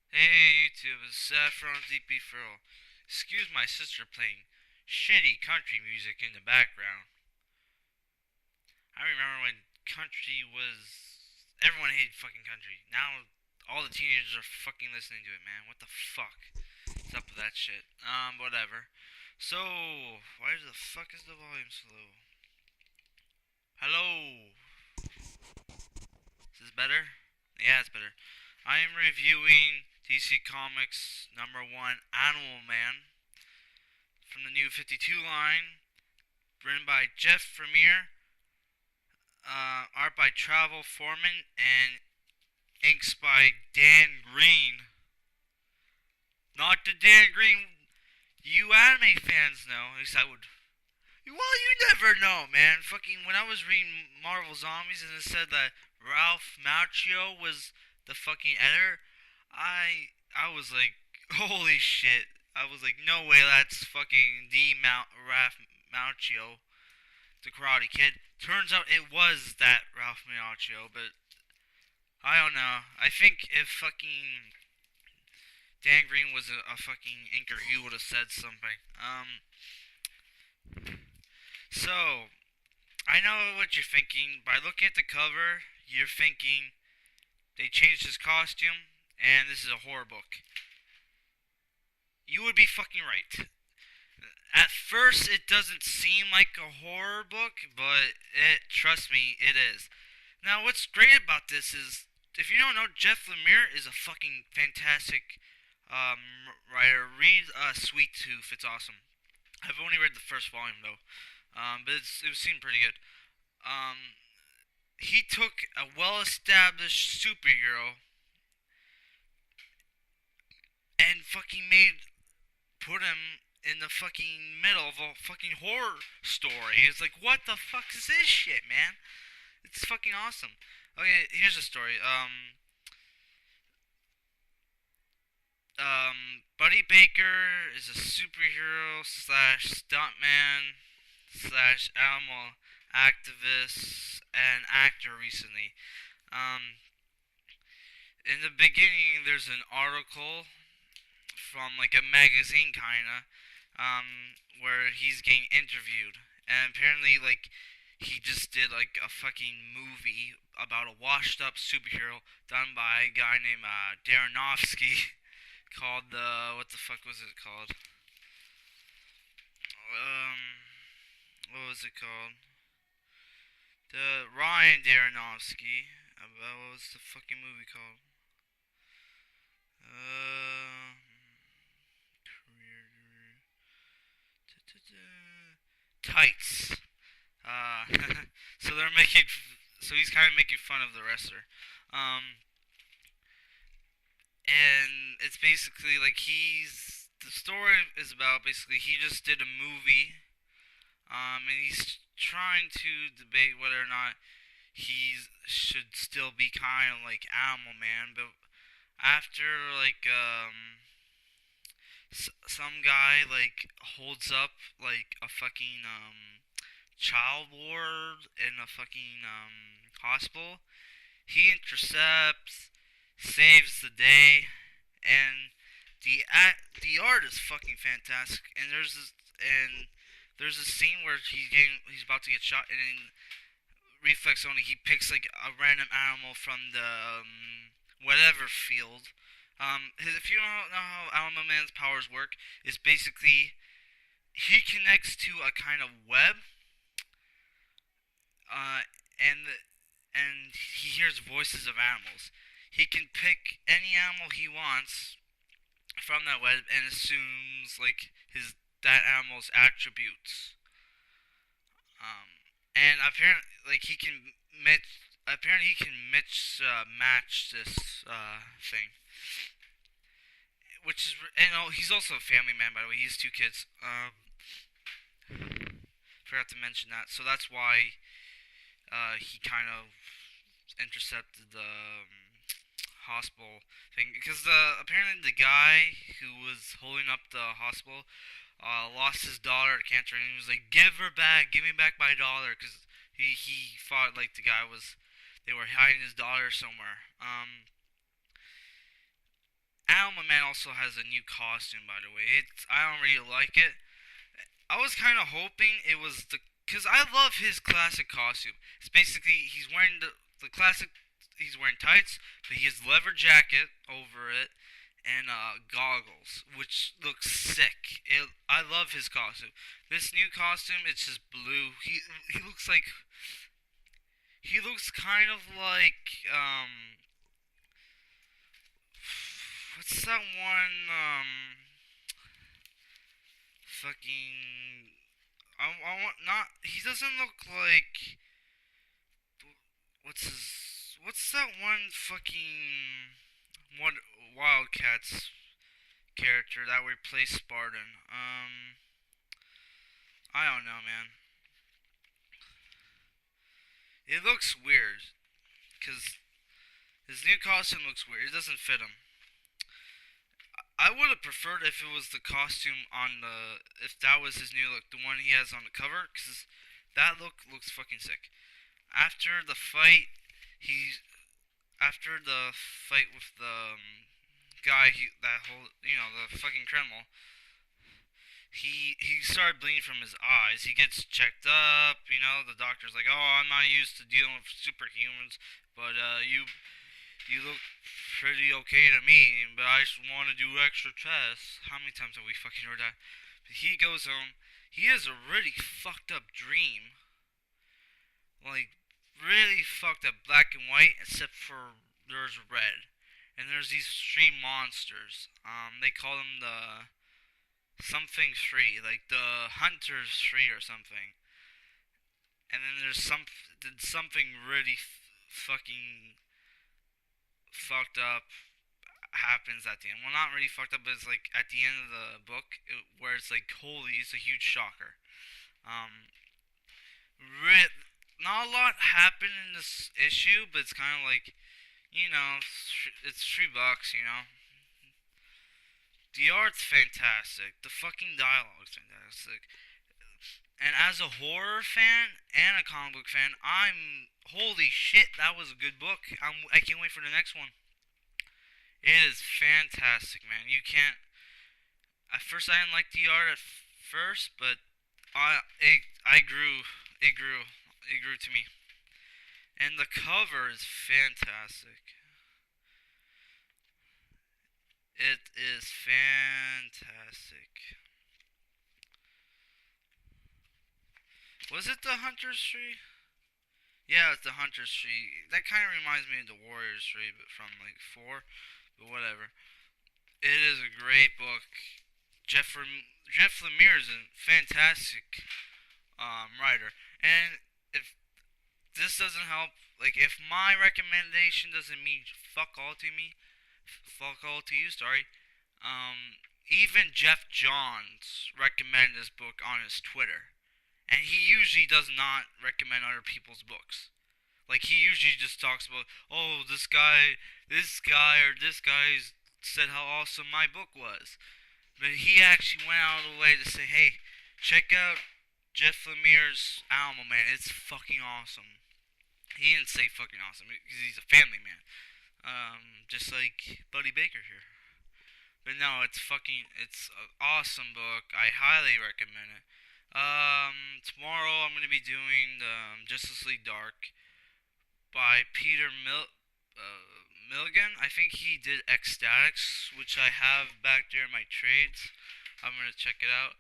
Hey YouTube, it's Saffron DP Furl. Excuse my sister playing shitty country music in the background. I remember when country was. Everyone hated fucking country. Now all the teenagers are fucking listening to it, man. What the fuck is up with that shit? Whatever. So, why the fuck is the volume so low? Hello? Is this better? Yeah, it's better. I am reviewing DC Comics number 1 Animal Man from the new 52 line, written by Jeff Lemire, art by Travel Foreman, and inks by Dan Green. Not the Dan Green you anime fans know. At least I would. Well, you never know, man. Fucking when I was reading Marvel Zombies and it said that Ralph Macchio was the fucking editor, I was like, holy shit. I was like, no way, that's fucking the Ralph Macchio, the Karate Kid. Turns out it was that Ralph Macchio, but I don't know. I think if fucking Dan Green was a fucking inker, he would have said something. So I know what you're thinking. By looking at the cover, you're thinking they changed his costume, and this is a horror book. You would be fucking right. At first, it doesn't seem like a horror book, but trust me, it is. Now, what's great about this is, if you don't know, Jeff Lemire is a fucking fantastic writer. Read Sweet Tooth; it's awesome. I've only read the first volume though, but it seemed pretty good. Um, he took a well-established superhero and fucking put him in the fucking middle of a fucking horror story. It's like, what the fuck is this shit, man? It's fucking awesome. Okay, here's the story. Buddy Baker is a superhero slash stuntman slash animal activist and actor recently. Um, in the beginning, there's an article from like a magazine kinda, where he's getting interviewed, and apparently like he just did like a fucking movie about a washed up superhero done by a guy named Darrenofsky called what the fuck was it called? Um, what was it called? The Ryan Darrenofsky. What was the fucking movie called? Uh, career tights. Uh, so they're making, so he's kind of making fun of the wrestler. Um, and it's basically like the story is about basically he just did a movie, and he's trying to debate whether or not he should still be kind of like Animal Man, but after like some guy like holds up like a fucking child ward in a fucking hospital. He intercepts, saves the day, and the art is fucking fantastic. And there's a scene where he's about to get shot, and in reflex only he picks like a random animal from the whatever field. If you don't know how Animal Man's powers work, it's basically he connects to a kind of web, uh, and he hears voices of animals. He can pick any animal he wants from that web and assumes like his that animal's attributes. And apparently, like he can match this thing, which is and oh, he's also a family man by the way. He has two kids. Forgot to mention that. So that's why he kind of intercepted the hospital thing because apparently the guy who was holding up the hospital lost his daughter to cancer, and he was like, "Give her back, give me back my daughter," because he thought like the guy was they were hiding his daughter somewhere. Man also has a new costume, by the way. I don't really like it. I was kind of hoping it was cause I love his classic costume. It's basically he's wearing the classic. He's wearing tights, but he has leather jacket over it and goggles, which looks sick. I love his costume. This new costume, it's just blue. He looks like he looks kind of like what's that one fucking I want not he doesn't look like what's that one fucking what Wildcats character that replaced Spartan? I don't know, man. It looks weird because his new costume looks weird. It doesn't fit him. I would have preferred if it was the costume on the if that was his new look, the one he has on the cover, because that look looks fucking sick. After the fight, he after the fight with the guy, that whole the fucking criminal, he started bleeding from his eyes. He gets checked up. The doctor's like, "Oh, I'm not used to dealing with superhumans, but you look pretty okay to me. But I just want to do extra tests." How many times have we fucking heard that? But he goes home. He has a really fucked up dream, like really fucked up, black and white, except for there's red. And there's these three monsters. They call them the something three, like the Hunters three or something. And then there's something really fucking fucked up happens at the end. Well, not really fucked up, but it's like at the end of the book where it's like, holy, it's a huge shocker. Um, not a lot happened in this issue, but it's kind of like, it's $3. The art's fantastic. The fucking dialogue's fantastic. And as a horror fan and a comic book fan, holy shit, that was a good book. I can't wait for the next one. It is fantastic, man. You can't. At first, I didn't like the art at first, but I grew. It grew. It grew to me. And the cover is fantastic. It is fantastic. Was it the Hunter's Tree? Yeah, it's the Hunter's Tree. That kind of reminds me of the Warrior's Tree, but from like 4, but whatever. It is a great book. Jeff Lemire is a fantastic writer, and if this doesn't help, like if my recommendation doesn't mean fuck all to me, fuck all to you, sorry. Even Jeff Johns recommended this book on his Twitter, and he usually does not recommend other people's books. Like he usually just talks about, oh, or this guy said how awesome my book was. But he actually went out of the way to say, hey, check out Jeff Lemire's album, man. It's fucking awesome. He didn't say fucking awesome because he's a family man. Just like Buddy Baker here. But no, it's an awesome book. I highly recommend it. Tomorrow I'm going to be doing Justice League Dark by Peter Milligan. I think he did Ecstatics, which I have back there in my trades. I'm going to check it out.